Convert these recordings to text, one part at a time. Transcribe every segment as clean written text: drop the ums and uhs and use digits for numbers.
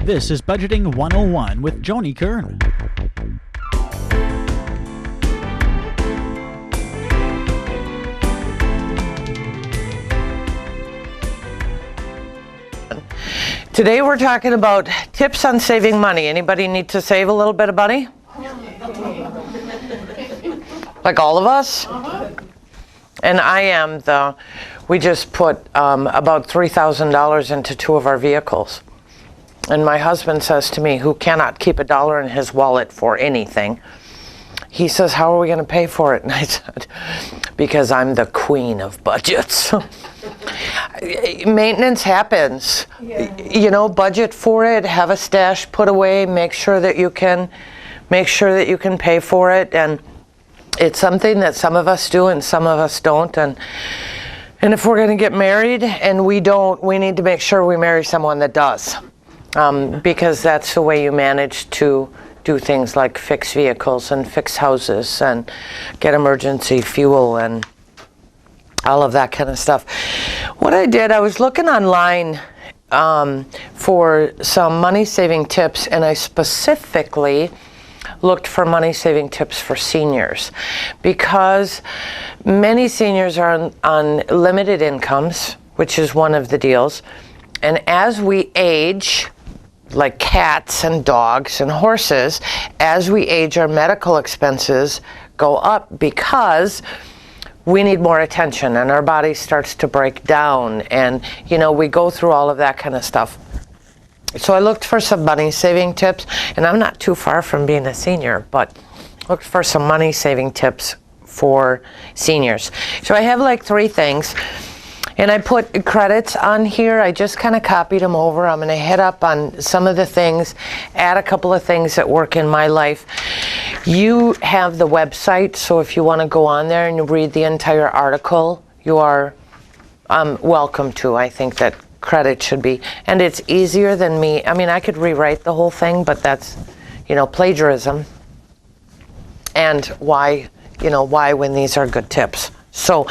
This is Budgeting 101 with Joni Kearn. Today we're talking about tips on saving money. Anybody need to save a little bit of money? Like all of us? And I am we just put about $3,000 into 2 of our vehicles. And my husband says to me, who cannot keep $1 in his wallet for anything, he says, how are we going to pay for it? And I said, because I'm the queen of budgets. Maintenance happens. Yeah. You know, budget for it, have a stash put away, make sure that you can pay for it. And it's something that some of us do and some of us don't. And if we're going to get married and we don't, we need to make sure we marry someone that does. Because that's the way you manage to do things like fix vehicles and fix houses and get emergency fuel and all of that kind of stuff. What I did, I was looking online for some money-saving tips, and I specifically looked for money-saving tips for seniors because many seniors are on limited incomes, which is one of the deals. And as we age, like cats and dogs and horses, as we age, our medical expenses go up because we need more attention and our body starts to break down, and you know, we go through all of that kind of stuff. So I looked for some money saving tips, and I'm not too far from being a senior, but looked for some money saving tips for seniors. So I have like 3 things, and I put credits on here. I just kind of copied them over. I'm going to hit up on some of the things, add a couple of things that work in my life. You have the website, so if you want to go on there and read the entire article, you are welcome to. I think that credit should be, and it's easier than me. I mean, I could rewrite the whole thing, but that's, you know, plagiarism. And why when these are good tips. So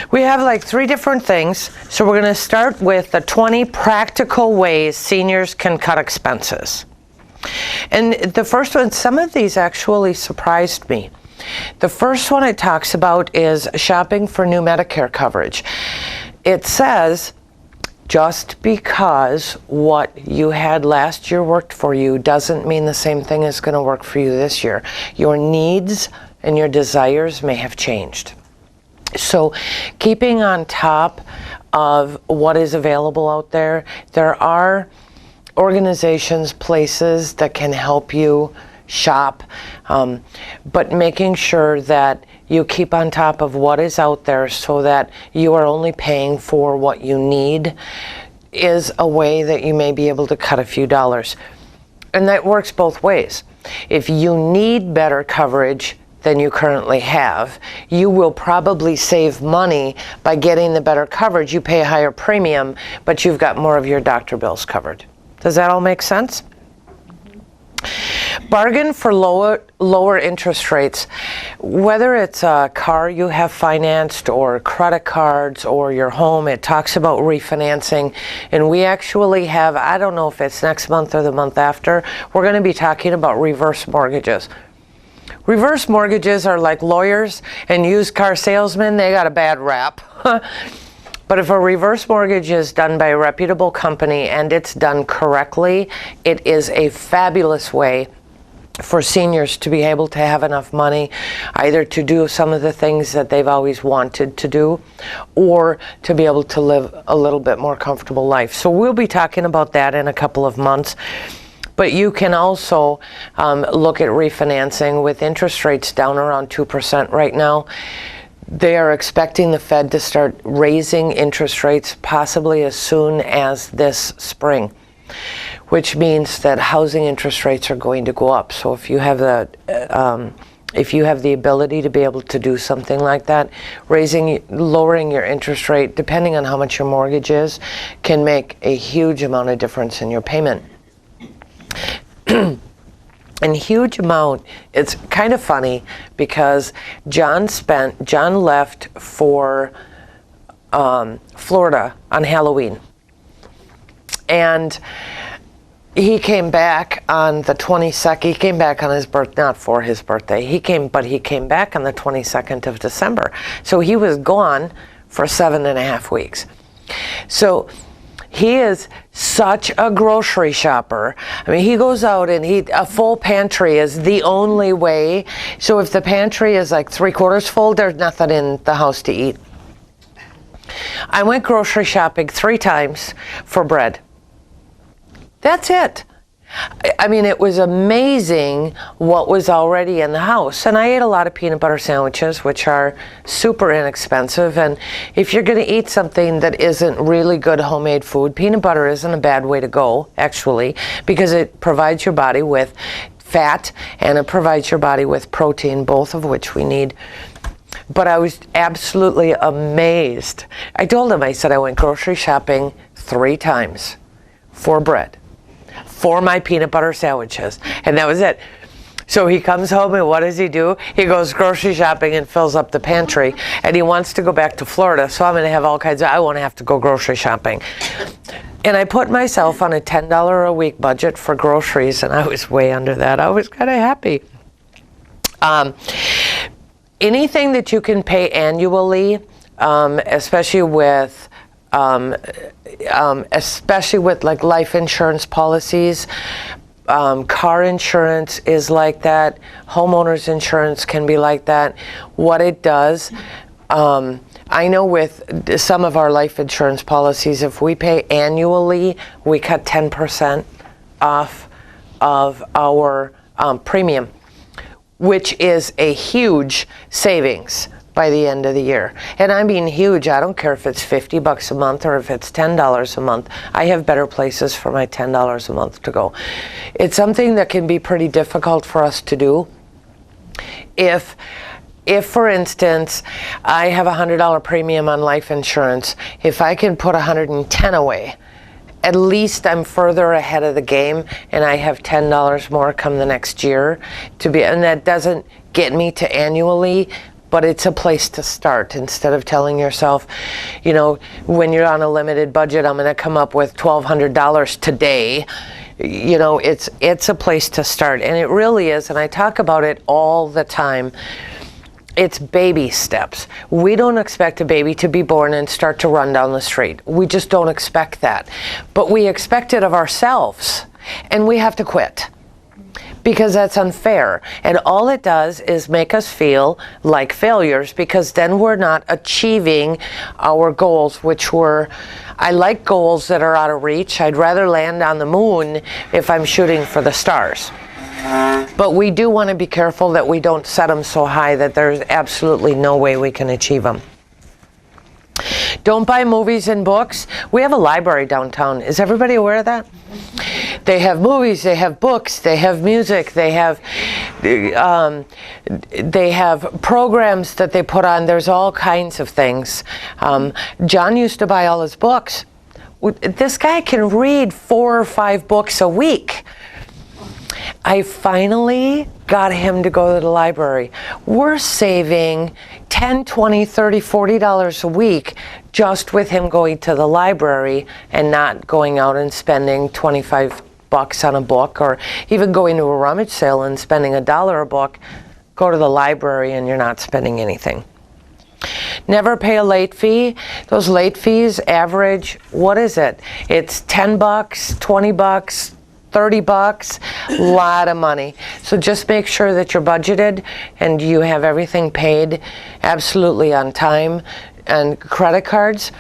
we have like 3 different things. So we're going to start with the 20 practical ways seniors can cut expenses. And the first one, some of these actually surprised me. The first one it talks about is shopping for new Medicare coverage. It says, just because what you had last year worked for you doesn't mean the same thing is going to work for you this year. Your needs and your desires may have changed. So keeping on top of what is available out there, there are organizations, places that can help you shop, but making sure that you keep on top of what is out there so that you are only paying for what you need is a way that you may be able to cut a few dollars. And that works both ways. If you need better coverage than you currently have, you will probably save money by getting the better coverage. You pay a higher premium, but you've got more of your doctor bills covered. Does that all make sense? Bargain for lower interest rates. Whether it's a car you have financed or credit cards or your home, it talks about refinancing. And we actually have, I don't know if it's next month or the month after, we're going to be talking about reverse mortgages. Reverse mortgages are like lawyers and used car salesmen. They got a bad rap. But if a reverse mortgage is done by a reputable company and it's done correctly, it is a fabulous way for seniors to be able to have enough money either to do some of the things that they've always wanted to do or to be able to live a little bit more comfortable life. So we'll be talking about that in a couple of months. But you can also look at refinancing with interest rates down around 2% right now. They are expecting the Fed to start raising interest rates possibly as soon as this spring, which means that housing interest rates are going to go up. So if you have the ability to be able to do something like that, lowering your interest rate, depending on how much your mortgage is, can make a huge amount of difference in your payment. And huge amount, it's kind of funny because John left for Florida on Halloween. And he came back on the 22nd. He came back on his birthday, not for his birthday. He came back on the 22nd of December. So he was gone for 7.5 weeks. So he is such a grocery shopper. I mean, he goes out and a full pantry is the only way. So if the pantry is like 3/4 full, there's nothing in the house to eat. I went grocery shopping 3 times for bread. That's it. I mean, it was amazing what was already in the house. And I ate a lot of peanut butter sandwiches, which are super inexpensive. And if you're going to eat something that isn't really good homemade food, peanut butter isn't a bad way to go, actually, because it provides your body with fat and it provides your body with protein, both of which we need. But I was absolutely amazed. I told him, I said, I went grocery shopping 3 times for bread, for my peanut butter sandwiches, and that was it. So he comes home, and what does he do? He goes grocery shopping and fills up the pantry, and he wants to go back to Florida, so I'm going to have all kinds of, I won't have to go grocery shopping. And I put myself on a $10 a week budget for groceries, and I was way under that. I was kind of happy. Anything that you can pay annually, especially with like life insurance policies, car insurance is like that, homeowners insurance can be like that. What it does, I know with some of our life insurance policies, if we pay annually, we cut 10% off of our premium, which is a huge savings by the end of the year. And I mean huge. I don't care if it's $50 a month or if it's $10 a month. I have better places for my $10 a month to go. It's something that can be pretty difficult for us to do. If for instance, I have a $100 premium on life insurance, if I can put $110 away, at least I'm further ahead of the game and I have $10 more come the next year and that doesn't get me to annually, but it's a place to start instead of telling yourself, you know, when you're on a limited budget, I'm going to come up with $1,200 today. You know, it's a place to start, and it really is, and I talk about it all the time. It's baby steps. We don't expect a baby to be born and start to run down the street. We just don't expect that. But we expect it of ourselves, and we have to quit because that's unfair. And all it does is make us feel like failures, because then we're not achieving our goals, which I like goals that are out of reach. I'd rather land on the moon if I'm shooting for the stars. But we do want to be careful that we don't set them so high that there's absolutely no way we can achieve them. Don't buy movies and books. We have a library downtown. Is everybody aware of that? They have movies, they have books, they have music, they have programs that they put on. There's all kinds of things. John used to buy all his books. This guy can read 4 or 5 books a week. I finally got him to go to the library. We're saving $10, $20, $30, $40 a week just with him going to the library and not going out and spending $25 on a book, or even going to a rummage sale and spending $1 a book. Go to the library and you're not spending anything. Never pay a late fee. Those late fees average, what is it? It's $10, $20, $30, a lot of money. So just make sure that you're budgeted and you have everything paid absolutely on time. And credit cards,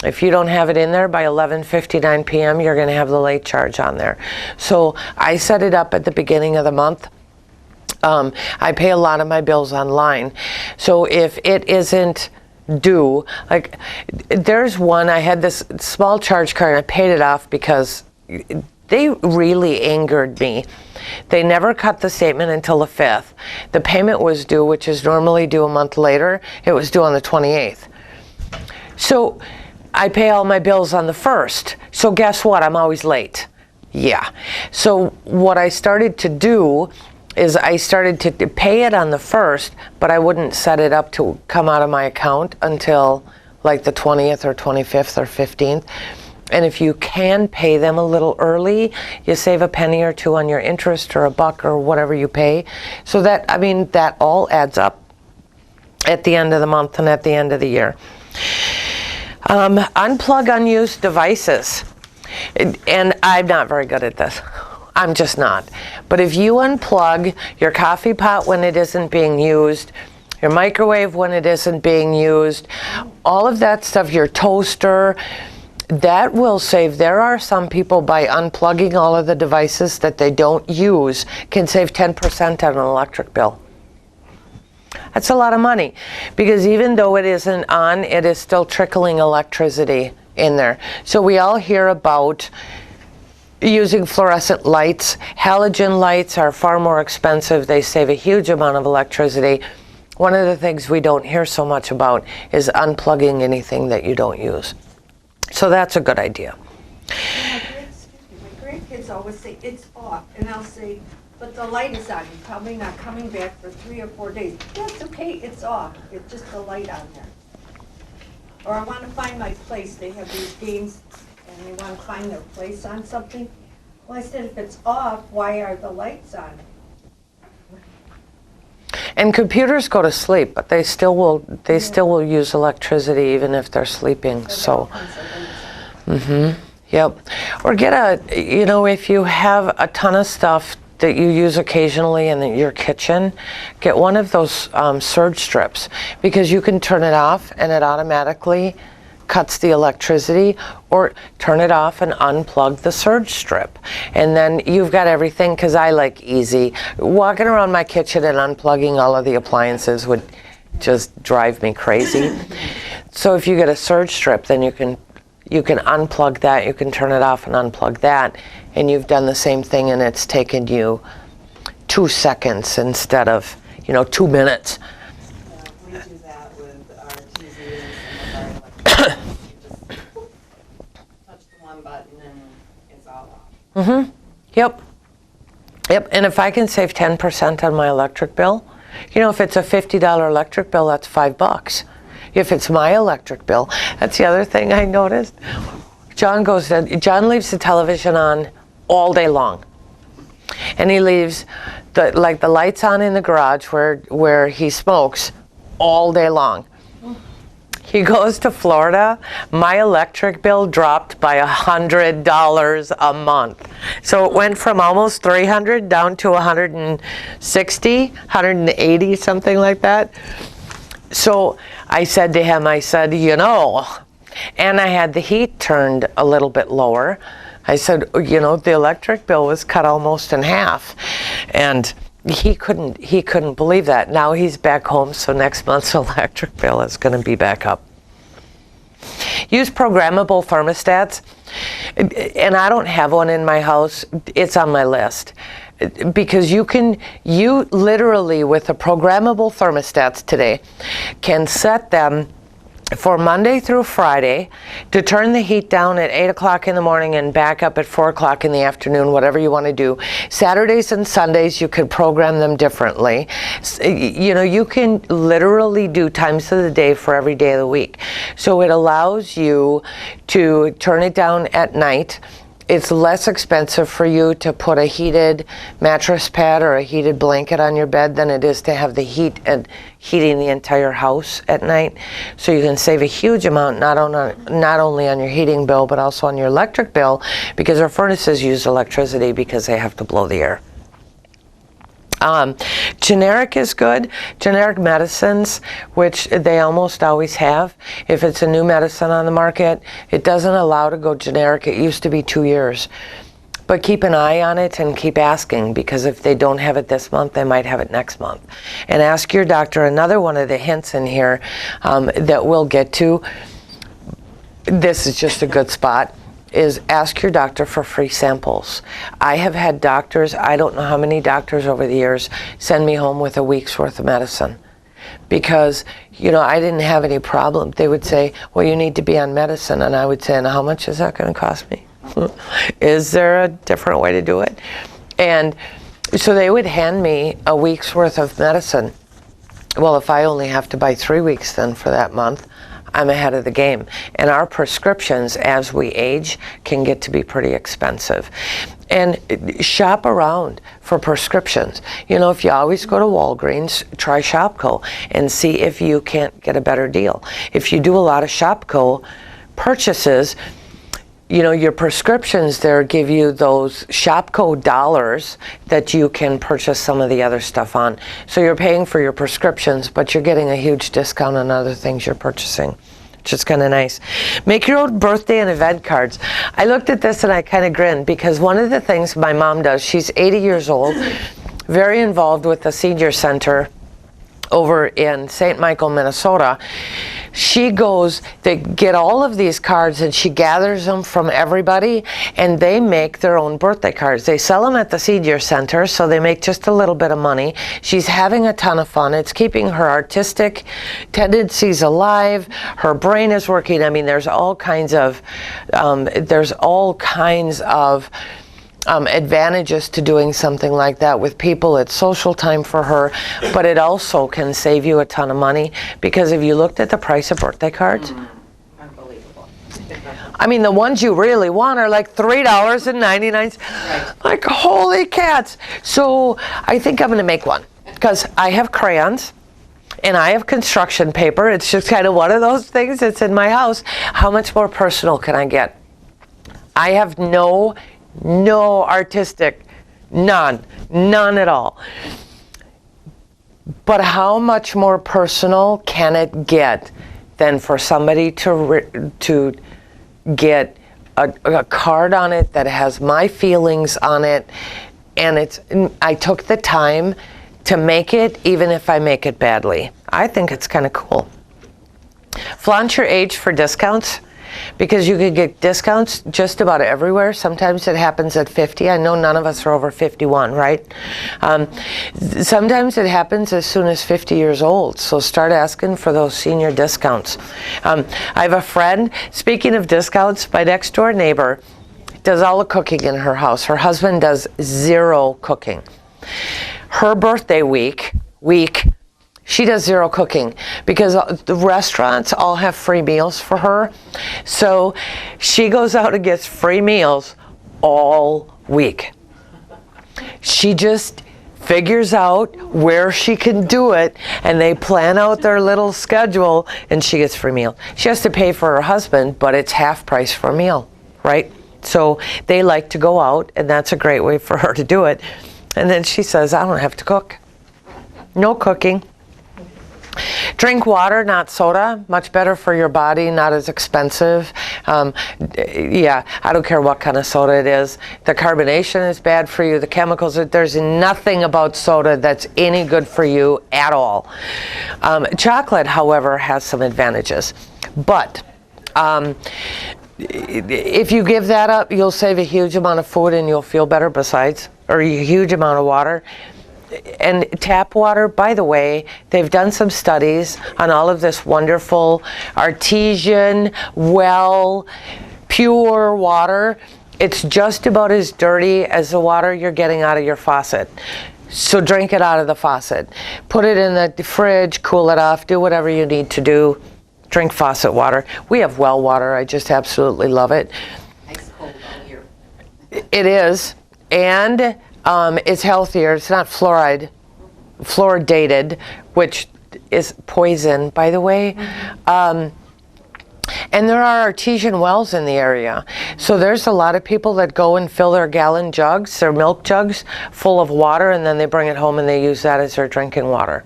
if you don't have it in there by 11:59 p.m., you're going to have the late charge on there. So I set it up at the beginning of the month. I pay a lot of my bills online. So if it isn't due, like there's one, I had this small charge card and I paid it off because they really angered me. They never cut the statement until the 5th. The payment was due, which is normally due a month later. It was due on the 28th. So I pay all my bills on the 1st. So guess what? I'm always late. Yeah. So what I started to do is I started to pay it on the 1st, but I wouldn't set it up to come out of my account until like the 20th or 25th or 15th. And if you can pay them a little early, you save a penny or two on your interest or a buck or whatever you pay. So that, I mean, that all adds up at the end of the month and at the end of the year. Unplug unused devices. And I'm not very good at this. I'm just not. But if you unplug your coffee pot when it isn't being used, your microwave when it isn't being used, all of that stuff, your toaster, that will save. There are some people, by unplugging all of the devices that they don't use, can save 10% on an electric bill. That's a lot of money, because even though it isn't on, it is still trickling electricity in there. So we all hear about using fluorescent lights. Halogen lights are far more expensive. They save a huge amount of electricity. One of the things we don't hear so much about is unplugging anything that you don't use. So that's a good idea. My grandkids always say it's off, and I'll say, but the light is on. You're probably not coming back for 3 or 4 days. That's okay, it's off. It's just the light on there. Or I want to find my place. They have these games, and they want to find their place on something. Well, I said, if it's off, why are the lights on? And computers go to sleep, but they still will use electricity even if they're sleeping. So, yep. Or get a, you know, if you have a ton of stuff that you use occasionally in your kitchen, get one of those surge strips, because you can turn it off and it automatically cuts the electricity, or turn it off and unplug the surge strip. And then you've got everything, because I like easy. Walking around my kitchen and unplugging all of the appliances would just drive me crazy. So if you get a surge strip, then you can unplug that, you can turn it off and unplug that, and you've done the same thing, and it's taken you 2 seconds instead of, 2 minutes. We do that with our TV and some of our electronics. You just touch the one button and it's all off. Yep. And if I can save 10% on my electric bill, if it's a $50 electric bill, that's $5. If it's my electric bill, that's the other thing I noticed. John leaves the television on all day long. And he leaves the lights on in the garage where he smokes all day long. He goes to Florida, my electric bill dropped by $100 a month. So it went from almost $300 down to $160, $180, something like that. So I said to him, and I had the heat turned a little bit lower. I said, the electric bill was cut almost in half. And he couldn't believe that. Now he's back home, so next month's electric bill is going to be back up. Use programmable thermostats. And I don't have one in my house. It's on my list. Because you literally, with the programmable thermostats today, can set them for Monday through Friday to turn the heat down at 8 o'clock in the morning and back up at 4 o'clock in the afternoon, whatever you want to do. Saturdays and Sundays, you could program them differently. You can literally do times of the day for every day of the week. So it allows you to turn it down at night. It's less expensive for you to put a heated mattress pad or a heated blanket on your bed than it is to have the heat and heating the entire house at night. So you can save a huge amount, not only on your heating bill, but also on your electric bill, because our furnaces use electricity because they have to blow the air. Generic is good. Generic medicines, which they almost always have. If it's a new medicine on the market, it doesn't allow to go generic. It used to be 2 years. But keep an eye on it and keep asking, because if they don't have it this month, they might have it next month. And ask your doctor. Another one of the hints in here that we'll get to, this is just a good spot, is ask your doctor for free samples. I have had doctors, I don't know how many doctors over the years, send me home with a week's worth of medicine. Because, I didn't have any problem. They would say, well, you need to be on medicine. And I would say, and how much is that going to cost me? Is there a different way to do it? And so they would hand me a week's worth of medicine. Well, if I only have to buy 3 weeks then for that month, I'm ahead of the game. And our prescriptions, as we age, can get to be pretty expensive. And shop around for prescriptions. You know, if you always go to Walgreens, try Shopko and see if you can't get a better deal. If you do a lot of Shopko purchases, you know, your prescriptions there give you those Shopko dollars that you can purchase some of the other stuff on. So you're paying for your prescriptions, but you're getting a huge discount on other things you're purchasing, which is kind of nice. Make your own birthday and event cards. I looked at this and I kind of grinned, because one of the things my mom does, she's 80 years old, very involved with the senior center over in St. Michael, Minnesota. She goes, they get all of these cards and she gathers them from everybody, and they make their own birthday cards. They sell them at the senior center, so they make just a little bit of money. She's having a ton of fun. It's keeping her artistic tendencies alive. Her brain is working. I mean, there's all kinds of advantages to doing something like that with people. It's social time for her, but it also can save you a ton of money, because if you looked at the price of birthday cards, Unbelievable. I mean, the ones you really want are like $3.99. Right. Like, holy cats. So I think I'm going to make one, because I have crayons and I have construction paper. It's just kind of one of those things that's in my house. How much more personal can I get? I have no artistic, none at all. But how much more personal can it get than for somebody to get a card on it that has my feelings on it, and I took the time to make it, even if I make it badly. I think it's kind of cool. Flaunt your age for discounts, because you can get discounts just about everywhere. Sometimes it happens at 50. I know none of us are over 51, right? Sometimes it happens as soon as 50 years old. So start asking for those senior discounts. I have a friend, speaking of discounts, my next door neighbor does all the cooking in her house. Her husband does zero cooking. Her birthday week, she does zero cooking, because the restaurants all have free meals for her. So she goes out and gets free meals all week. She just figures out where she can do it, and they plan out their little schedule, and she gets free meal. She has to pay for her husband, but it's half price for a meal, right? So they like to go out, and that's a great way for her to do it. And then she says, I don't have to cook. No cooking. Drink water, not soda. Much better for your body, not as expensive. Yeah, I don't care what kind of soda it is. The carbonation is bad for you. The chemicals, there's nothing about soda that's any good for you at all. Chocolate, however, has some advantages. But if you give that up, you'll save a huge amount of food and you'll feel better besides, or a huge amount of water. And tap water, by the way, they've done some studies on all of this wonderful artesian, well, pure water. It's just about as dirty as the water you're getting out of your faucet. So drink it out of the faucet. Put it in the fridge, cool it off, do whatever you need to do. Drink faucet water. We have well water. I just absolutely love it. Ice cold out here. It is. And it's healthier. It's not fluoridated, which is poison, by the way. And there are artesian wells in the area. So there's a lot of people that go and fill their gallon jugs, their milk jugs, full of water, and then they bring it home and they use that as their drinking water.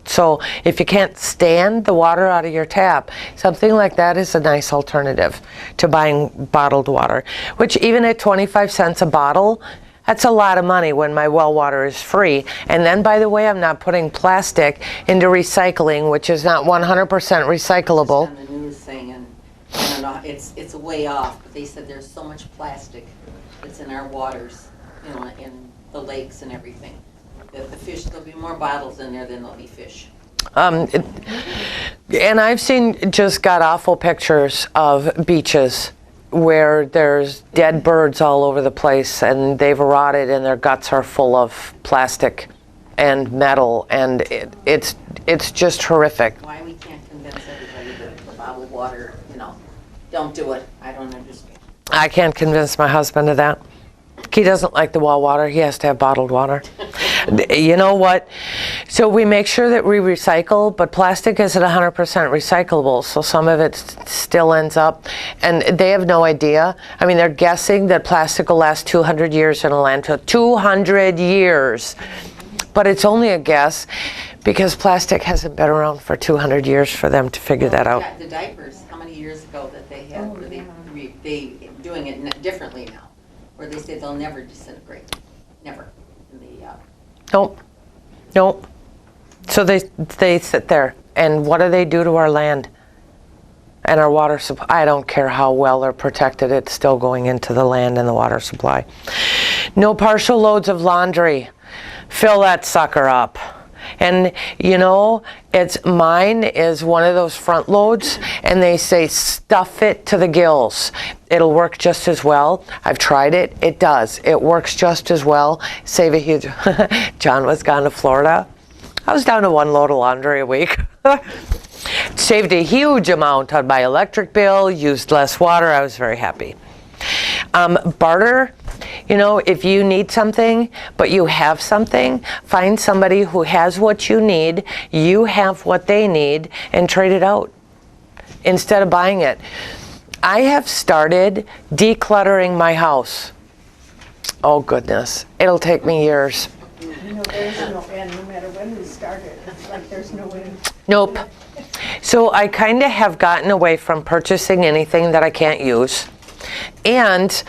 So if you can't stand the water out of your tap, something like that is a nice alternative to buying bottled water, which even at 25 cents a bottle, that's a lot of money when my well water is free. And then, by the way, I'm not putting plastic into recycling, which is not 100% recyclable. On the news thing, and I don't know, it's a way off, but they said there's so much plastic that's in our waters, you know, in the lakes and everything, that the fish, there'll be more bottles in there than there'll be fish. And I've seen just god-awful pictures of beaches where there's dead birds all over the place and they've rotted and their guts are full of plastic and metal, and it's just horrific. Why we can't convince everybody that the bottled water, don't do it. I don't understand. I can't convince my husband of that. He doesn't like the well water. He has to have bottled water. You know what? So we make sure that we recycle, but plastic isn't 100% recyclable, so some of it still ends up, and they have no idea. I mean, they're guessing that plastic will last 200 years in a landfill. 200 years! But it's only a guess, because plastic hasn't been around for 200 years for them to figure that out. The diapers, how many years ago that they had, were they doing it differently now, where they say they'll never disintegrate, never. Nope. Nope. So they sit there, and what do they do to our land and our water supply? I don't care how well they're protected, it's still going into the land and the water supply. No partial loads of laundry. Fill that sucker up. And mine is one of those front loads, and they say stuff it to the gills. It'll work just as well. I've tried it. It does. It works just as well. Save a huge... John was gone to Florida. I was down to 1 load of laundry a week. Saved a huge amount on my electric bill, used less water. I was very happy. Barter, if you need something, but you have something, find somebody who has what you need, you have what they need, and trade it out instead of buying it. I have started decluttering my house. Oh goodness, it'll take me years. There's no end, no matter when we started. It's like there's no end. Nope. So I kind of have gotten away from purchasing anything that I can't use. And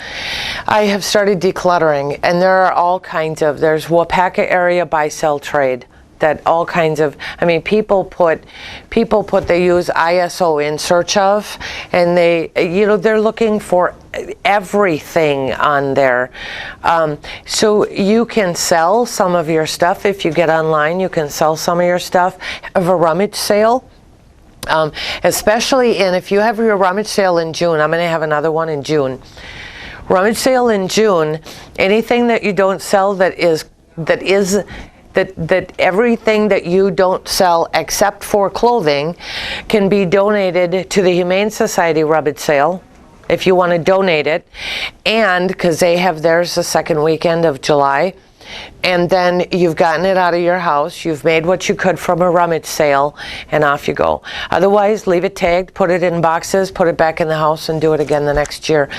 I have started decluttering, and there are all kinds of, there's Wapaka area buy, sell, trade, that all kinds of, people put, they use ISO in search of, and they're looking for everything on there. So you can sell some of your stuff. If you get online, you can sell some of your stuff, have a rummage sale. Especially if you have your rummage sale in June. I'm going to have another one in June. Rummage sale in June, anything that you don't sell that everything that you don't sell except for clothing can be donated to the Humane Society rummage sale if you want to donate it, and because they have theirs the second weekend of July. And then you've gotten it out of your house, you've made what you could from a rummage sale, and off you go. Otherwise, leave it tagged, put it in boxes, put it back in the house, and do it again the next year.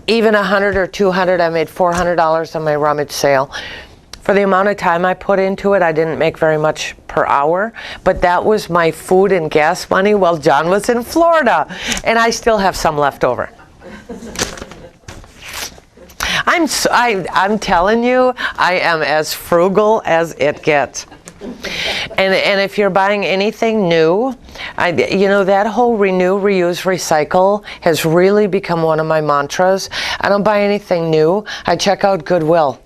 Even $100 or $200, I made $400 on my rummage sale. For the amount of time I put into it, I didn't make very much per hour, but that was my food and gas money while John was in Florida, and I still have some left over. I'm telling you, I am as frugal as it gets. And if you're buying anything new, that whole renew, reuse, recycle has really become one of my mantras. I don't buy anything new. I check out Goodwill.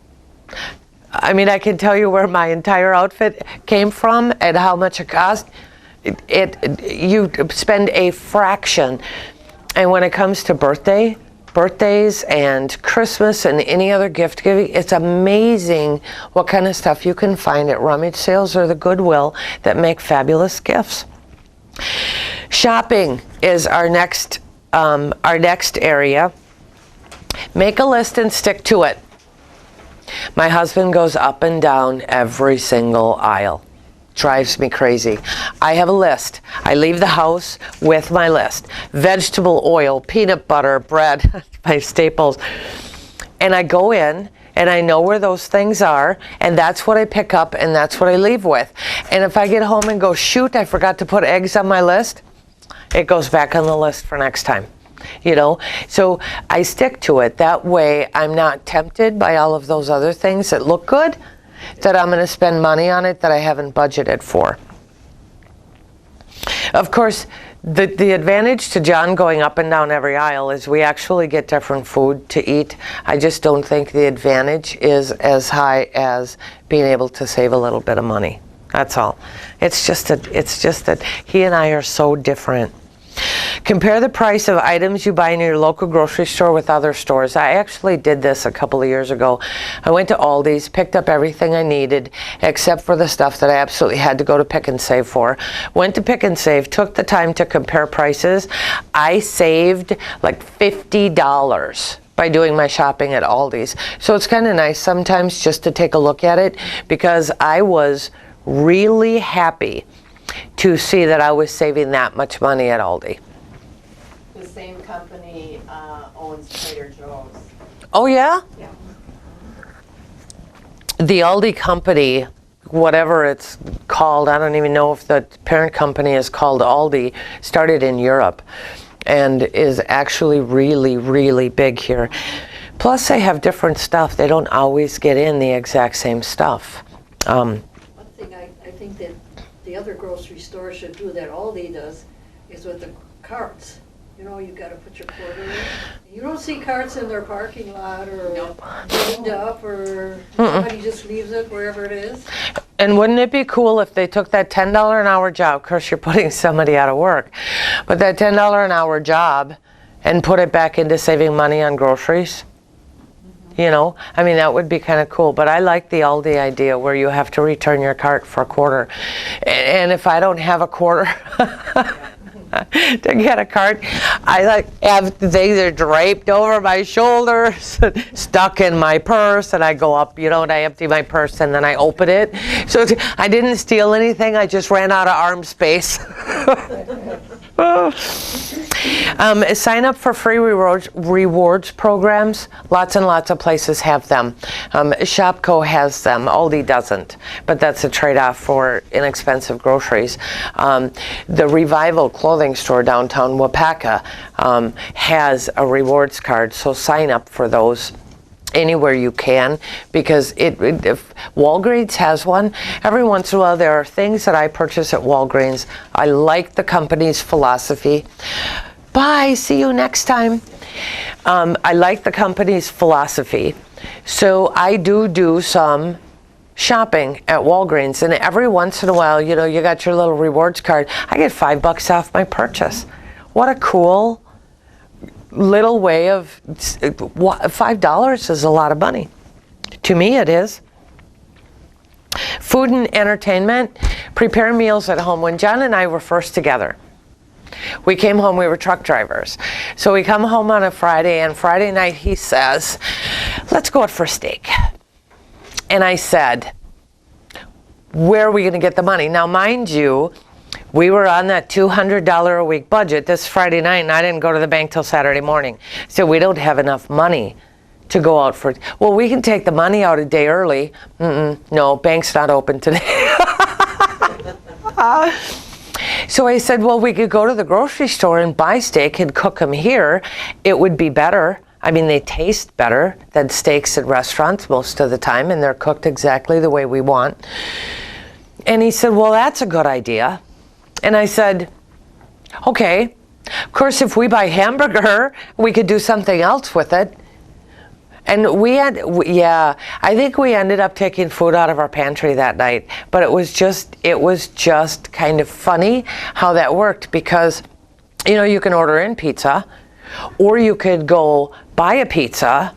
I can tell you where my entire outfit came from and how much it cost. You spend a fraction. And when it comes to birthdays and Christmas and any other gift giving, it's amazing what kind of stuff you can find at rummage sales or the Goodwill that make fabulous gifts. Shopping is our next area. Make a list and stick to it. My husband goes up and down every single aisle. Drives me crazy. I have a list. I leave the house with my list. Vegetable oil, peanut butter, bread, my staples. And I go in and I know where those things are, and that's what I pick up and that's what I leave with. And if I get home and go, shoot, I forgot to put eggs on my list, it goes back on the list for next time. So I stick to it. That way I'm not tempted by all of those other things that look good, that I'm going to spend money on it that I haven't budgeted for. Of course, the advantage to John going up and down every aisle is we actually get different food to eat. I just don't think the advantage is as high as being able to save a little bit of money. That's all. It's just that he and I are so different. Compare the price of items you buy in your local grocery store with other stores. I actually did this a couple of years ago. I went to Aldi's, picked up everything I needed, except for the stuff that I absolutely had to go to Pick and Save for. Went to Pick and Save, took the time to compare prices. I saved like $50 by doing my shopping at Aldi's. So it's kind of nice sometimes just to take a look at it, because I was really happy to see that I was saving that much money at Aldi. The same company owns Trader Joe's. Oh yeah? Yeah. The Aldi company, whatever it's called, I don't even know if the parent company is called Aldi, started in Europe and is actually really, really big here. Plus they have different stuff. They don't always get in the exact same stuff. One thing I think that the other grocery store should do that Aldi does is with the carts. You know, you gotta put your quarter in. You don't see carts in their parking lot or cleaned up, or somebody just leaves it wherever it is. And wouldn't it be cool if they took that $10 an hour job, of course you're putting somebody out of work, but that $10 an hour job and put it back into saving money on groceries? You know, I mean, that would be kind of cool. But I like the Aldi idea where you have to return your cart for a quarter. And if I don't have a quarter to get a cart, I like have they're draped over my shoulders, stuck in my purse, and I go up, you know, and I empty my purse and then I open it. So I didn't steal anything, I just ran out of arm space. Sign up for free rewards programs. Lots and lots of places have them. Shopko has them. Aldi doesn't, but that's a trade-off for inexpensive groceries. The Revival clothing store downtown Wapaka has a rewards card, so sign up for those anywhere you can, because if Walgreens has one. Every once in a while there are things that I purchase at Walgreens. I like the company's philosophy. Bye, see you next time. I like the company's philosophy, so I do some shopping at Walgreens, and every once in a while, you know, you got your little rewards card, I get $5 off my purchase. What a cool little way of, $5 is a lot of money. To me it is. Food and entertainment, prepare meals at home. When John and I were first together, we came home, we were truck drivers. So we come home on a Friday, and Friday night he says, let's go out for steak. And I said, where are we going to get the money? Now mind you, we were on that $200 a week budget this Friday night, and I didn't go to the bank till Saturday morning. So we don't have enough money to go out for, well, we can take the money out a day early. No, bank's not open today. So I said, well, we could go to the grocery store and buy steak and cook them here. It would be better. I mean, they taste better than steaks at restaurants most of the time, and they're cooked exactly the way we want. And he said, well, that's a good idea. And I said, okay. Of course, if we buy hamburger, we could do something else with it. And I think we ended up taking food out of our pantry that night. But it was just kind of funny how that worked, because, you know, you can order in pizza, or you could go buy a pizza,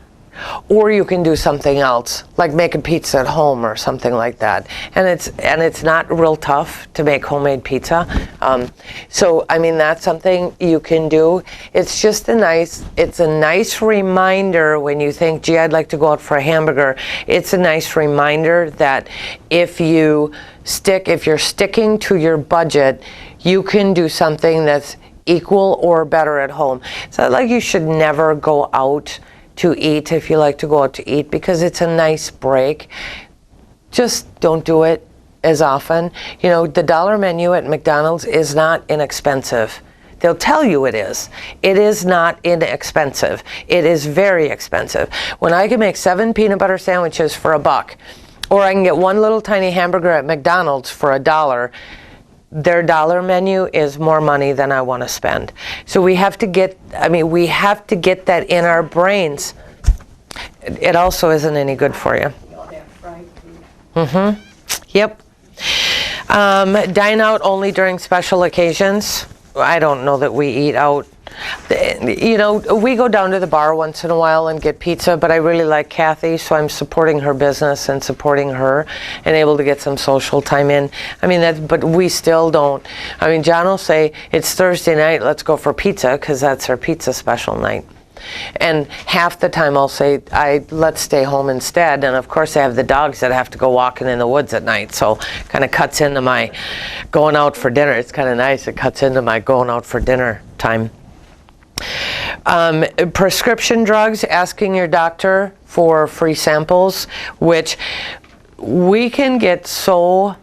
or you can do something else, like make a pizza at home or something like that. And it's not real tough to make homemade pizza. So I mean, that's something you can do. It's just a nice reminder when you think, gee, I'd like to go out for a hamburger. It's a nice reminder that if you're sticking to your budget, you can do something that's equal or better at home. So like, you should never go out to eat if you like to go out to eat, because it's a nice break. Just don't do it as often. You know, the dollar menu at McDonald's is not inexpensive. They'll tell you it is. It is not inexpensive. It is very expensive. When I can make 7 peanut butter sandwiches for $1, or I can get one little tiny hamburger at McDonald's for $1, their dollar menu is more money than I want to spend. So we have to get that in our brains. It also isn't any good for you. Yep. Dine out only during special occasions. I don't know that we eat out. You know, we go down to the bar once in a while and get pizza, but I really like Kathy, so I'm supporting her business and supporting her and able to get some social time in. I mean, but we still don't. I mean, John will say, it's Thursday night, let's go for pizza, because that's our pizza special night. And half the time I'll say, let's stay home instead. And of course I have the dogs that have to go walking in the woods at night. So kind of cuts into my going out for dinner. It's kind of nice. It cuts into my going out for dinner time. Prescription drugs, asking your doctor for free samples, which we can get so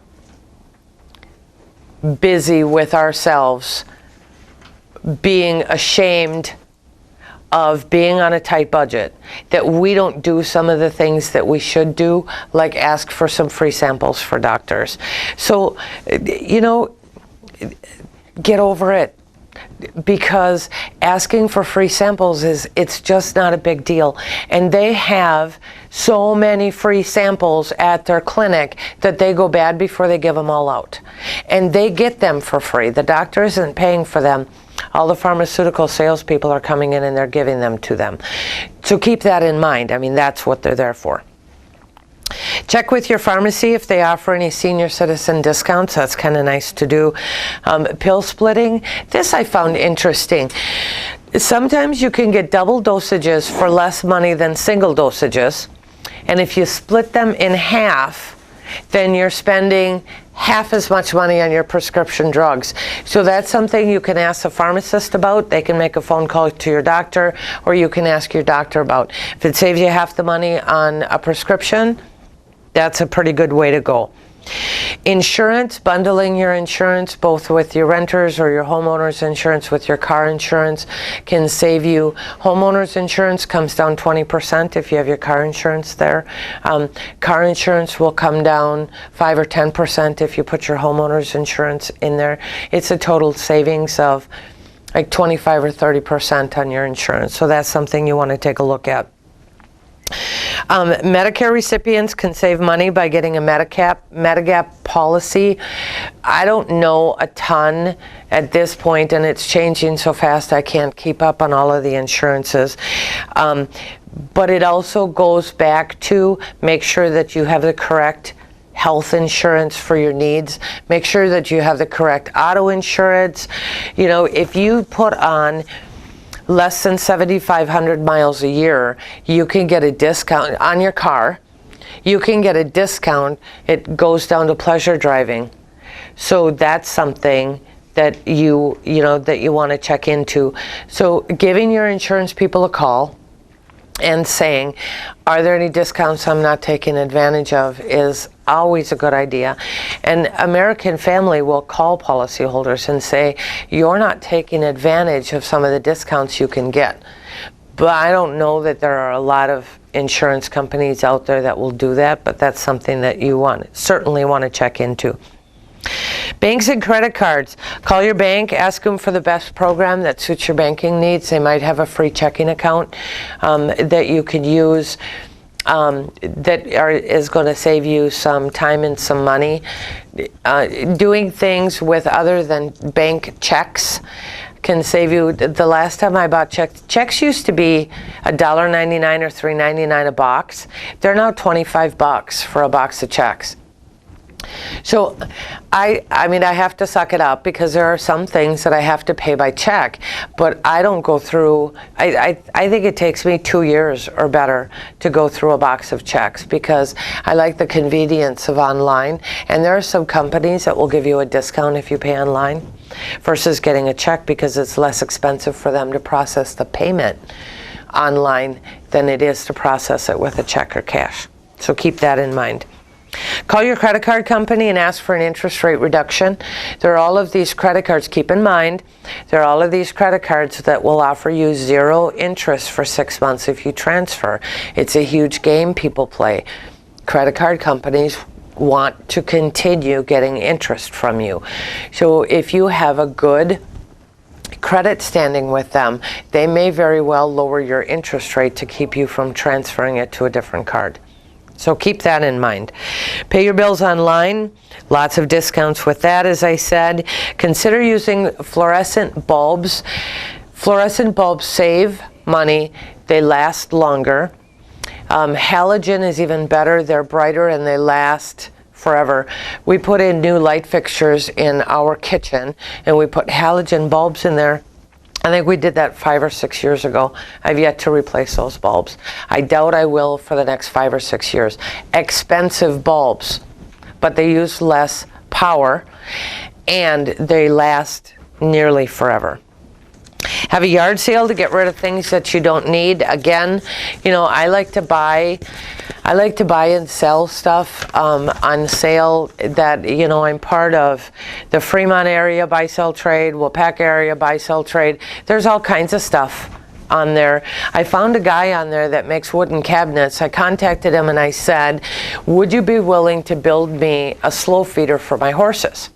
busy with ourselves being ashamed of being on a tight budget that we don't do some of the things that we should do, like ask for some free samples for doctors. So, you know, get over it. Because asking for free samples it's just not a big deal. And they have so many free samples at their clinic that they go bad before they give them all out. And they get them for free. The doctor isn't paying for them. All the pharmaceutical salespeople are coming in and they're giving them to them. So keep that in mind. I mean, that's what they're there for. Check with your pharmacy if they offer any senior citizen discounts. That's kind of nice to do. Pill splitting. This I found interesting. Sometimes you can get double dosages for less money than single dosages. And if you split them in half, then you're spending half as much money on your prescription drugs. So that's something you can ask a pharmacist about. They can make a phone call to your doctor, or you can ask your doctor about. If it saves you half the money on a prescription, that's a pretty good way to go. Insurance, bundling your insurance both with your renter's or your homeowner's insurance with your car insurance can save you. Homeowner's insurance comes down 20% if you have your car insurance there. Car insurance will come down 5 or 10% if you put your homeowner's insurance in there. It's a total savings of like 25 or 30% on your insurance. So that's something you want to take a look at. Medicare recipients can save money by getting a Medigap policy. I don't know a ton at this point, and it's changing so fast I can't keep up on all of the insurances. But it also goes back to make sure that you have the correct health insurance for your needs. Make sure that you have the correct auto insurance. You know, if you put on less than 7,500 miles a year, you can get a discount on your car. You can get a discount. It goes down to pleasure driving. So that's something that you want to check into. So giving your insurance people a call and saying, are there any discounts I'm not taking advantage of, is always a good idea. And American Family will call policyholders and say, you're not taking advantage of some of the discounts you can get. But I don't know that there are a lot of insurance companies out there that will do that, but that's something that you certainly want to check into. Banks and credit cards. Call your bank, ask them for the best program that suits your banking needs. They might have a free checking account that you can use is going to save you some time and some money. Doing things with other than bank checks can save you. The last time I bought checks used to be $1.99 or $3.99 a box. They're now $25 for a box of checks. So I mean, I have to suck it up because there are some things that I have to pay by check, but I don't go through, I think it takes me 2 years or better to go through a box of checks because I like the convenience of online. And there are some companies that will give you a discount if you pay online versus getting a check because it's less expensive for them to process the payment online than it is to process it with a check or cash. So keep that in mind. Call your credit card company and ask for an interest rate reduction. There are all of these credit cards, keep in mind, there are all of these credit cards that will offer you 0 interest for 6 months if you transfer. It's a huge game people play. Credit card companies want to continue getting interest from you. So if you have a good credit standing with them, they may very well lower your interest rate to keep you from transferring it to a different card. So keep that in mind. Pay your bills online. Lots of discounts with that, as I said. Consider using fluorescent bulbs. Fluorescent bulbs save money. They last longer. Halogen is even better. They're brighter and they last forever. We put in new light fixtures in our kitchen and we put halogen bulbs in there. I think we did that 5 or 6 years ago. I've yet to replace those bulbs. I doubt I will for the next 5 or 6 years. Expensive bulbs, but they use less power and they last nearly forever. Have a yard sale to get rid of things that you don't need. Again, you know, I like to buy and sell stuff on sale that, you know, I'm part of. The Fremont area buy sell trade, Wapaka area buy sell trade. There's all kinds of stuff on there. I found a guy on there that makes wooden cabinets. I contacted him and I said, would you be willing to build me a slow feeder for my horses?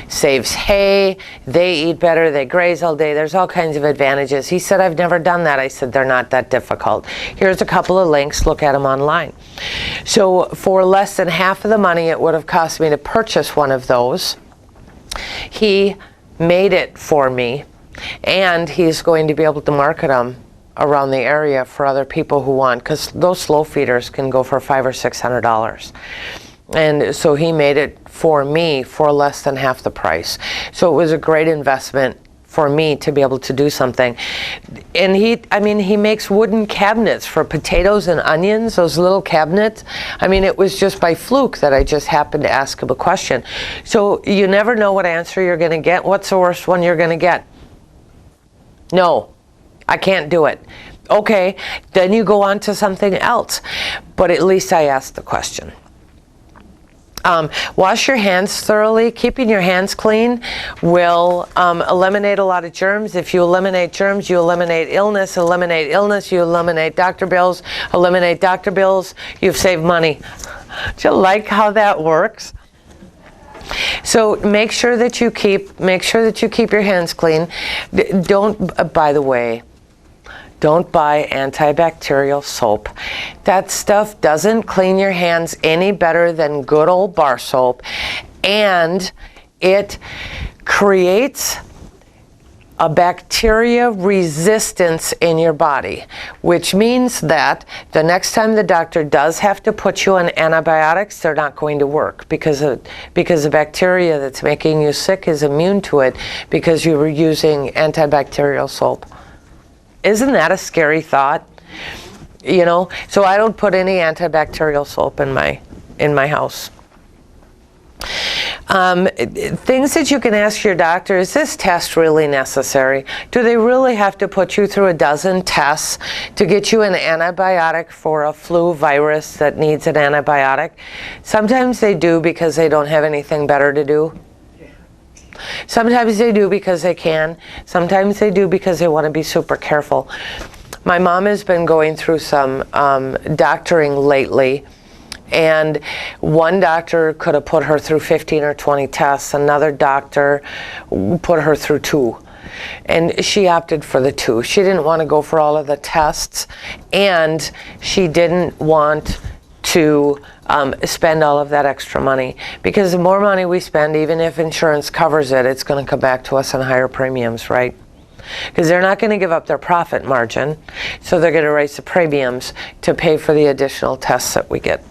Saves hay, they eat better, they graze all day, there's all kinds of advantages. He said, I've never done that. I said, they're not that difficult. Here's a couple of links, look at them online. So for less than half of the money it would have cost me to purchase one of those, he made it for me, and he's going to be able to market them around the area for other people who want, because those slow feeders can go for $500 or $600. And so he made it for me for less than half the price. So it was a great investment for me to be able to do something. And he makes wooden cabinets for potatoes and onions, those little cabinets. I mean, it was just by fluke that I just happened to ask him a question. So you never know what answer you're going to get. What's the worst one you're going to get? No, I can't do it. Okay, then you go on to something else. But at least I asked the question. Wash your hands thoroughly. Keeping your hands clean will eliminate a lot of germs. If you eliminate germs, you eliminate illness. Eliminate illness, you eliminate doctor bills. Eliminate doctor bills, you've saved money. Do you like how that works? So make sure that you keep your hands clean. Don't, by the way, don't buy antibacterial soap. That stuff doesn't clean your hands any better than good old bar soap, and it creates a bacteria resistance in your body, which means that the next time the doctor does have to put you on antibiotics, they're not going to work because the bacteria that's making you sick is immune to it because you were using antibacterial soap. Isn't that a scary thought? You know, so I don't put any antibacterial soap in my house. Things that you can ask your doctor, is this test really necessary? Do they really have to put you through a dozen tests to get you an antibiotic for a flu virus that needs an antibiotic? Sometimes they do because they don't have anything better to do. Sometimes they do because they can. Sometimes they do because they want to be super careful. My mom has been going through some doctoring lately, and one doctor could have put her through 15 or 20 tests. Another doctor put her through 2. And she opted for the 2. She didn't want to go for all of the tests, and she didn't want to spend all of that extra money, because the more money we spend, even if insurance covers it, it's going to come back to us in higher premiums, right? Because they're not going to give up their profit margin, so they're going to raise the premiums to pay for the additional tests that we get.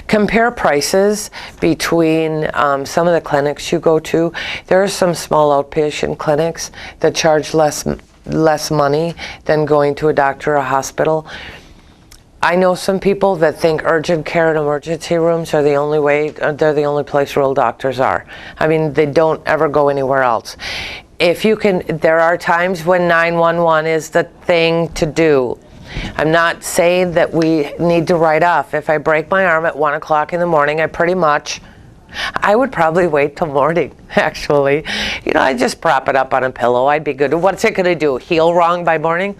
Compare prices between some of the clinics you go to. There are some small outpatient clinics that charge less money than going to a doctor or a hospital. I know some people that think urgent care and emergency rooms are the only way, they're the only place real doctors are. I mean, they don't ever go anywhere else. If you can, there are times when 911 is the thing to do. I'm not saying that we need to write off. If I break my arm at 1 o'clock in the morning, I would probably wait till morning, actually. You know, I'd just prop it up on a pillow. I'd be good. What's it going to do? Heal wrong by morning?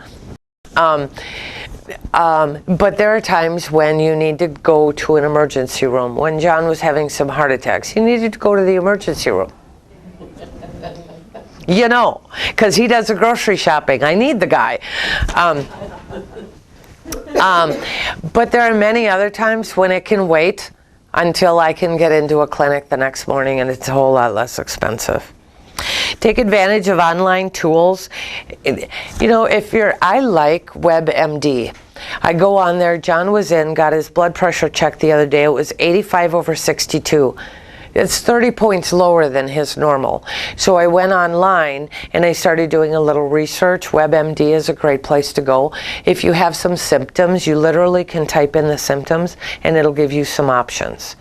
But there are times when you need to go to an emergency room. When John was having some heart attacks, he needed to go to the emergency room. You know, because he does the grocery shopping. I need the guy. But there are many other times when it can wait until I can get into a clinic the next morning, and it's a whole lot less expensive. Take advantage of online tools. You know, I like WebMD. I go on there. John was got his blood pressure checked the other day. It was 85/62. It's 30 points lower than his normal. So I went online and I started doing a little research. WebMD is a great place to go. If you have some symptoms, you literally can type in the symptoms and it'll give you some options.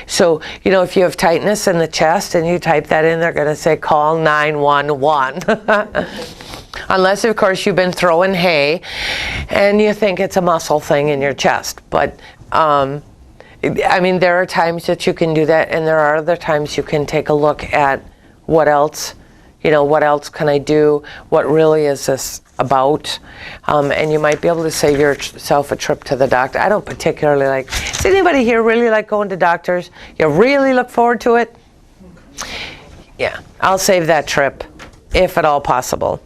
So, you know, if you have tightness in the chest and you type that in, they're going to say call 911. Unless, of course, you've been throwing hay and you think it's a muscle thing in your chest. But, I mean, there are times that you can do that, and there are other times you can take a look at what else, you know, what else can I do? What really is this about? And you might be able to save yourself a trip to the doctor. I don't particularly like, does anybody here really like going to doctors? You really look forward to it? Yeah, I'll save that trip, if at all possible.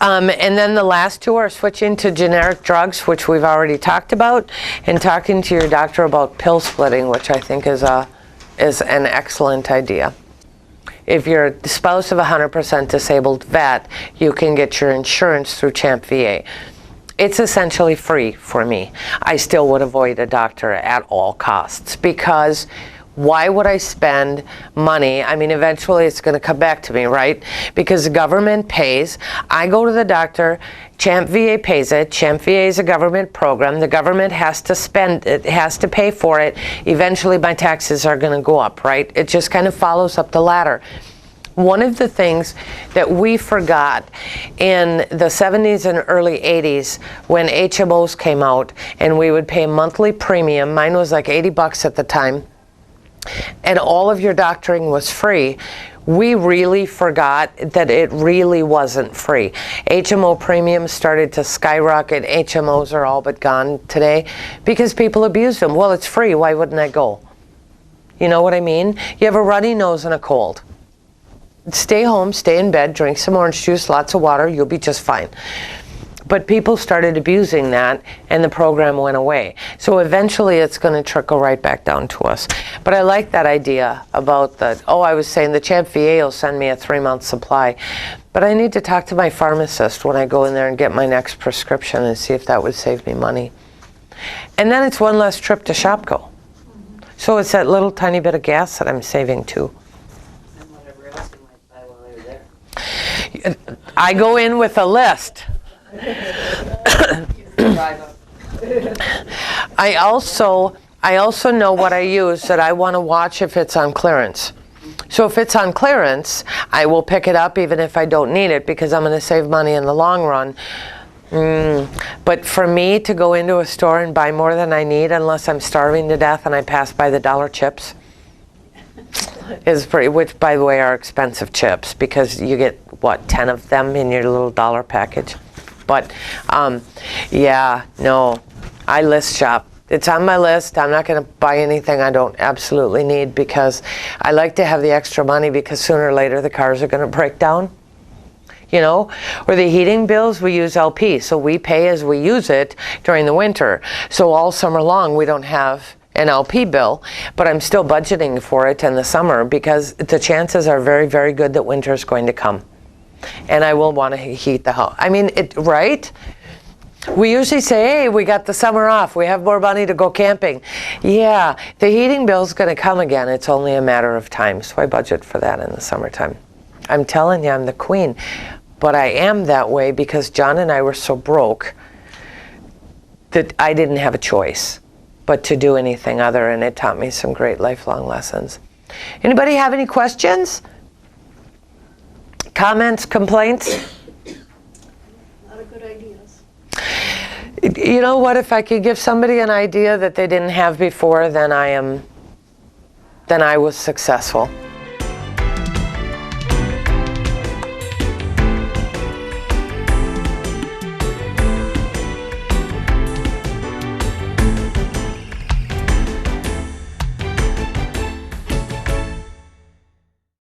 And then the last two are switching to generic drugs, which we've already talked about, and talking to your doctor about pill splitting, which I think is an excellent idea. If you're a spouse of a 100% disabled vet, you can get your insurance through CHAMP VA. It's essentially free for me. I still would avoid a doctor at all costs, because why would I spend money? I mean, eventually it's going to come back to me, right? Because the government pays. I go to the doctor. CHAMP VA pays it. CHAMP VA is a government program. The government has to spend it, has to pay for it. Eventually my taxes are going to go up, right? It just kind of follows up the ladder. One of the things that we forgot in the 70s and early 80s when HMOs came out and we would pay a monthly premium, mine was like $80 at the time, and all of your doctoring was free, we really forgot that it really wasn't free. HMO premiums started to skyrocket. HMOs are all but gone today because people abused them. Well, it's free. Why wouldn't I go? You know what I mean? You have a runny nose and a cold. Stay home, stay in bed, drink some orange juice, lots of water, you'll be just fine. But people started abusing that, and the program went away. So eventually it's going to trickle right back down to us. But I like that idea about I was saying the CHAMP VA will send me a 3-month supply. But I need to talk to my pharmacist when I go in there and get my next prescription and see if that would save me money. And then it's one less trip to Shopko. So it's that little tiny bit of gas that I'm saving too. And whatever else you might buy while you're there. I go in with a list. I also know what I use that I want to watch if it's on clearance. So if it's on clearance, I will pick it up even if I don't need it, because I'm going to save money in the long run. But for me to go into a store and buy more than I need, unless I'm starving to death and I pass by the dollar chips, is pretty, which by the way are expensive chips, because you get, what, 10 of them in your little dollar package. But yeah, no, I list shop. It's on my list. I'm not going to buy anything I don't absolutely need, because I like to have the extra money, because sooner or later the cars are going to break down. You know, or the heating bills, we use LP, so we pay as we use it during the winter. So all summer long we don't have an LP bill, but I'm still budgeting for it in the summer, because the chances are very, very good that winter is going to come. And I will want to heat the house. I mean, right? We usually say, hey, we got the summer off. We have more money to go camping. Yeah, the heating bill's going to come again. It's only a matter of time. So I budget for that in the summertime. I'm telling you, I'm the queen. But I am that way because John and I were so broke that I didn't have a choice but to do anything other, and it taught me some great lifelong lessons. Anybody have any questions? Comments, complaints? A lot of good ideas. You know what? If I could give somebody an idea that they didn't have before, then I was successful.